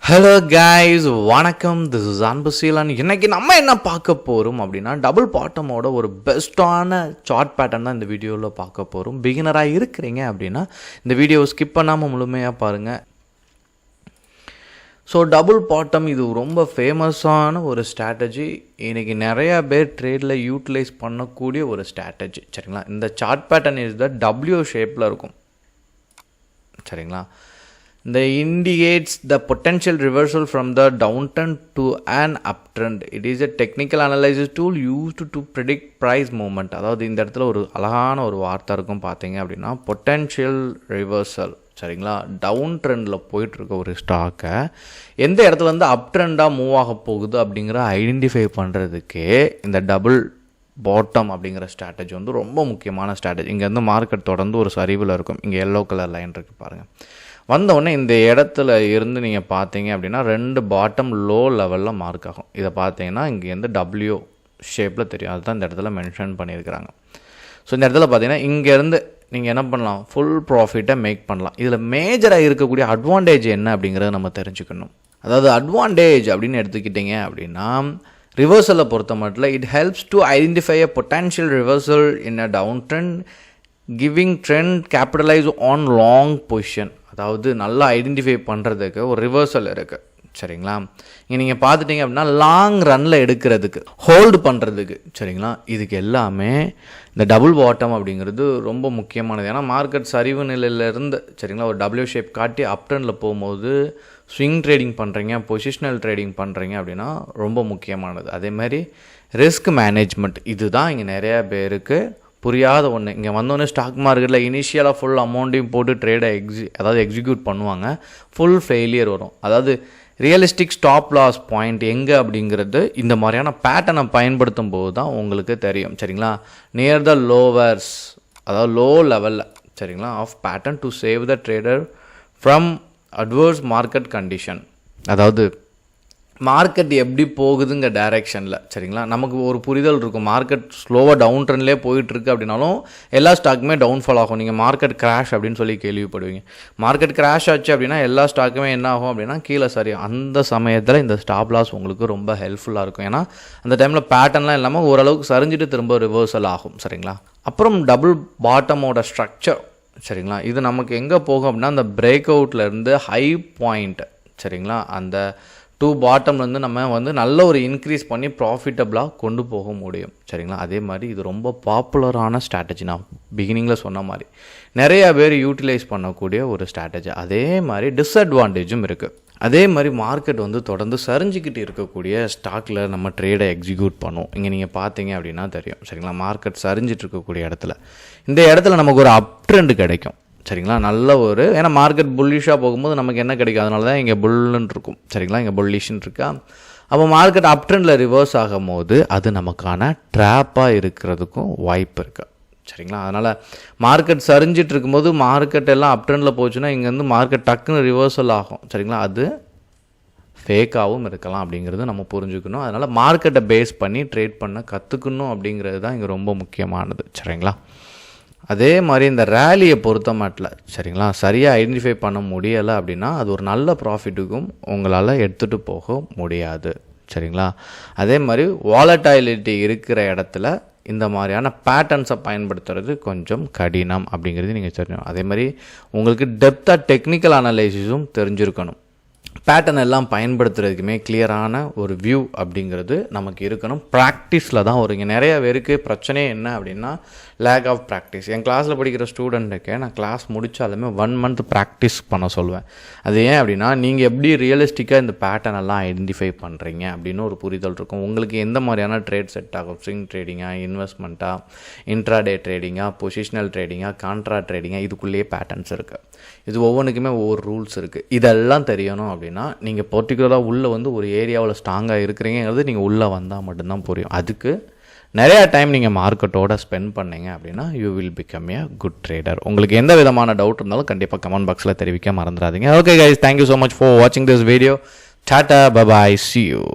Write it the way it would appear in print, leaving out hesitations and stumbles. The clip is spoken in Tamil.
ஹலோ கைஸ், வணக்கம். This is Anbuseelan. இன்றைக்கி நம்ம என்ன பார்க்க போகிறோம் அப்படின்னா, டபுள் பாட்டமோட ஒரு பெஸ்ட்டான சார்ட் பேட்டர்ன் தான் இந்த வீடியோவில் பார்க்க போகிறோம். பிகினராக இருக்கிறீங்க அப்படின்னா இந்த வீடியோவை ஸ்கிப் பண்ணாமல் முழுமையாக பாருங்கள். ஸோ டபுள் பாட்டம் இது ரொம்ப ஃபேமஸான ஒரு ஸ்ட்ராட்டஜி. இன்றைக்கி நிறையா பேர் ட்ரேடில் யூட்டிலைஸ் பண்ணக்கூடிய ஒரு ஸ்ட்ராட்டஜி. சரிங்களா, இந்த chart pattern is the W ஷேப்பில் இருக்கும். சரிங்களா, the indicates the potential reversal from the downtrend to an uptrend. It is a technical analysis tool used to predict price movement. அதாவது இந்த இடத்துல ஒரு அழகான ஒரு வார்த்தை இருக்கும் பார்த்தீங்க அப்படின்னா, பொட்டென்ஷியல் ரிவர்சல். சரிங்களா, டவுன் ட்ரெண்டில் போயிட்டுருக்க ஒரு ஸ்டாக்கை எந்த இடத்துல வந்து அப் ட்ரெண்டாக மூவ் ஆக போகுது அப்படிங்கிற ஐடென்டிஃபை பண்ணுறதுக்கே இந்த டபுள் பாட்டம் அப்படிங்கிற ஸ்ட்ராட்டஜி வந்து ரொம்ப முக்கியமான ஸ்ட்ராட்டஜி. இங்கேருந்து மார்க்கெட் தொடர்ந்து ஒரு சரிவில் இருக்கும். இங்கே எல்லோ கலர் லைன் இருக்குது பாருங்கள். வந்தவுடனே இந்த இடத்துல இருந்து நீங்கள் பார்த்தீங்க அப்படின்னா 2 பாட்டம் லோ லெவலில் மார்க் ஆகும். இதை பார்த்தீங்கன்னா இங்கேருந்து டபிள்யூ ஷேப்பில் தெரியும். அதுதான் இந்த இடத்துல மென்ஷன் பண்ணியிருக்கிறாங்க. ஸோ இந்த இடத்துல பார்த்தீங்கன்னா இங்கேருந்து நீங்கள் என்ன பண்ணலாம், ஃபுல் ப்ராஃபிட்டை மேக் பண்ணலாம். இதில் மேஜராக இருக்கக்கூடிய அட்வான்டேஜ் என்ன அப்படிங்கிறத நம்ம தெரிஞ்சுக்கணும். அதாவது அட்வான்டேஜ் அப்படின்னு எடுத்துக்கிட்டிங்க அப்படின்னா, ரிவர்சலை பொறுத்த மட்டும் it helps to identify a potential reversal in a down trend giving trend capitalize on long position. அதாவது நல்லா ஐடென்டிஃபை பண்ணுறதுக்கு ஒரு ரிவர்சல் இருக்குது. சரிங்களா, இங்கே நீங்கள் பார்த்துட்டிங்க அப்படின்னா லாங் ரன்னில் எடுக்கிறதுக்கு, ஹோல்டு பண்ணுறதுக்கு. சரிங்களா, இதுக்கு எல்லாமே இந்த டபுள் பாட்டம் அப்படிங்கிறது ரொம்ப முக்கியமானது. ஏன்னா மார்க்கெட் சரிவு நிலையிலேருந்து சரிங்களா ஒரு டபிள்யூ ஷேப் காட்டி அப் ட்ரெண்டில் போகும்போது ஸ்விங் ட்ரேடிங் பண்ணுறீங்க, பொசிஷனல் ட்ரேடிங் பண்ணுறீங்க அப்படின்னா ரொம்ப முக்கியமானது. அதேமாதிரி ரிஸ்க் மேனேஜ்மெண்ட், இதுதான் இங்கே நிறையா பேருக்கு புரியாத ஒன்று. இங்கே வந்தோடனே ஸ்டாக் மார்க்கெட்டில் இனிஷியலாக ஃபுல் அமௌண்ட்டையும் போட்டு ட்ரேடை எக்ஸிக்யூட் பண்ணுவாங்க. ஃபுல் ஃபெயிலியர் வரும். அதாவது ரியலிஸ்டிக் ஸ்டாப் லாஸ் பாயிண்ட் எங்கே அப்படிங்கிறது இந்த மாதிரியான பேட்டர்னை பயன்படுத்தும் போது தான் உங்களுக்கு தெரியும். சரிங்களா, நியர் த லோவர்ஸ், அதாவது லோ லெவலில் சரிங்களா off pattern to save the trader from adverse market condition. அதாவது மார்க்கெட் எப்படி போகுதுங்க டைரெக்ஷனில். சரிங்களா, நமக்கு ஒரு புரிதல் இருக்கும். மார்க்கெட் ஸ்லோவாக டவுன் ட்ரெண்ட்லேயே போயிட்டுருக்கு அப்படின்னாலும் எல்லா ஸ்டாக்குமே டவுன்ஃபால் ஆகும். நீங்கள் மார்க்கெட் கிராஷ் அப்படின்னு சொல்லி கேள்விப்படுவீங்க. மார்க்கெட் கிராஷ் ஆச்சு அப்படின்னா எல்லா ஸ்டாக்குமே என்ன ஆகும் அப்படின்னா கீழே சரியும். அந்த சமயத்தில் இந்த ஸ்டாப் லாஸ் உங்களுக்கு ரொம்ப ஹெல்ப்ஃபுல்லாக இருக்கும். ஏன்னா அந்த டைமில் பேட்டர்ன்லாம் இல்லாமல் ஓரளவுக்கு சரிஞ்சிட்டு திரும்ப ரிவர்சல் ஆகும். சரிங்களா, அப்புறம் டபுள் பாட்டமோட ஸ்ட்ரக்சர். சரிங்களா, இது நமக்கு எங்கே போகும் அப்படின்னா அந்த பிரேக் அவுட்லேருந்து ஹை பாயிண்ட். சரிங்களா, அந்த 2 பாட்டம்லேருந்து நம்ம வந்து நல்ல ஒரு இன்க்ரீஸ் பண்ணி ப்ராஃபிட்டபிளாக கொண்டு போக முடியும். சரிங்களா, அதே மாதிரி இது ரொம்ப பாப்புலரான ஸ்ட்ராட்டஜி. நான் பிகினிங்கில் சொன்ன மாதிரி நிறையா பேர் யூட்டிலைஸ் பண்ணக்கூடிய ஒரு ஸ்ட்ராட்டஜி. அதே மாதிரி டிஸ்அட்வான்டேஜும் இருக்குது. அதே மாதிரி மார்க்கெட் வந்து தொடர்ந்து சரிஞ்சிக்கிட்டு இருக்கக்கூடிய ஸ்டாக்கில் நம்ம ட்ரேடை எக்ஸிக்யூட் பண்ணுவோம். இங்கே நீங்கள் பார்த்தீங்க அப்படின்னா தெரியும். சரிங்களா, மார்க்கெட் சரிஞ்சிட்டு இருக்கக்கூடிய இடத்துல இந்த இடத்துல நமக்கு ஒரு அப் ட்ரெண்ட் கிடைக்கும். சரிங்களா, நல்ல ஒரு, ஏன்னா மார்க்கெட் புல்லிஷாக போகும்போது நமக்கு என்ன கிடைக்கும், அதனால தான் இங்கே புல்லுன்னு இருக்கும். சரிங்களா, இங்கே புல்லிஷ்ன்னு இருக்கா. அப்போ மார்க்கெட் அப் ட்ரெண்டில் ரிவர்ஸ் ஆகும் போது அது நமக்கான ட்ராப்பாக இருக்கிறதுக்கும் வாய்ப்பு இருக்குது. சரிங்களா, அதனால் மார்க்கெட் சரிஞ்சிட்டு இருக்கும்போது மார்க்கெட் எல்லாம் அப் ட்ரெண்டில் போச்சுன்னா இங்கேருந்து மார்க்கெட் டக்குன்னு ரிவர்சல் ஆகும். சரிங்களா, அது ஃபேக்காகவும் இருக்கலாம் அப்படிங்கிறது நம்ம புரிஞ்சுக்கணும். அதனால் மார்க்கெட்டை பேஸ் பண்ணி ட்ரேட் பண்ண கற்றுக்கணும் அப்படிங்கிறது தான் இங்கே ரொம்ப முக்கியமானது. சரிங்களா, அதே மாதிரி இந்த ரேலியை பொறுத்த மாட்டில் சரிங்களா சரியாக ஐடென்டிஃபை பண்ண முடியலை அப்படின்னா அது ஒரு நல்ல ப்ராஃபிட்டுக்கும் உங்களால் எடுத்துகிட்டு போக முடியாது. சரிங்களா, அதே மாதிரி வாலட்டாலிட்டி இருக்கிற இடத்துல இந்த மாதிரியான பேட்டர்ன்ஸை பயன்படுத்துறது கொஞ்சம் கடினம் அப்படிங்கிறது நீங்கள் தெரிஞ்சுக்கணும். அதே மாதிரி உங்களுக்கு டெப்த்தாக டெக்னிக்கல் அனலைசிஸும் தெரிஞ்சிருக்கணும். பேட்டர்ன் எல்லாம் பயன்படுத்துறதுக்குமே கிளியரான ஒரு வியூ அப்படிங்கிறது நமக்கு இருக்கணும். ப்ராக்டிஸில் தான் வருங்க. நிறைய பேருக்கு பிரச்சனையே என்ன அப்படின்னா லேக் ஆஃப் ப்ராக்டிஸ். என் கிளாஸில் படிக்கிற ஸ்டூடெண்ட்டுக்கு நான் கிளாஸ் முடித்தாலுமே 1 மந்த் ப்ராக்டிஸ் பண்ண சொல்லுவேன். அது ஏன் அப்படின்னா நீங்கள் எப்படி ரியலிஸ்டிக்காக இந்த பேட்டர்ன் எல்லாம் ஐடென்டிஃபை பண்ணுறீங்க அப்படின்னு ஒரு புரிதல் இருக்கும். உங்களுக்கு எந்த மாதிரியான ட்ரேட் செட் ஆகும், ஸ்விங் ட்ரேடிங்காக, இன்வெஸ்ட்மெண்ட்டாக, இன்ட்ராடே ட்ரேடிங்காக, பொசிஷனல் ட்ரேடிங்காக, கான்ட்ரா ட்ரேடிங்காக, இதுக்குள்ளேயே பேட்டர்ன்ஸ் இருக்குது. இது ஒவ்வொன்றுக்குமே ஒவ்வொரு ரூல்ஸ் இருக்குது. இதெல்லாம் தெரியணும் அப்படின்னா நீங்கள் பர்டிகுலராக உள்ளே வந்து ஒரு ஏரியாவில் ஸ்ட்ராங்காக இருக்கிறீங்கிறது நீங்கள் உள்ளே வந்தால் மட்டும்தான் புரியும். அதுக்கு நிறையா டைம் நீங்கள் மார்க்கெட்டோட ஸ்பெண்ட் பண்ணீங்க அப்படின்னா you will become a good trader. உங்களுக்கு எந்த விதமான டவுட் இருந்தாலும் கண்டிப்பாக கமெண்ட் பாக்ஸில் தெரிவிக்க மறந்துடாதீங்க. Okay guys, thank you so much for வாட்சிங் this video. Tata, bye bye, see you.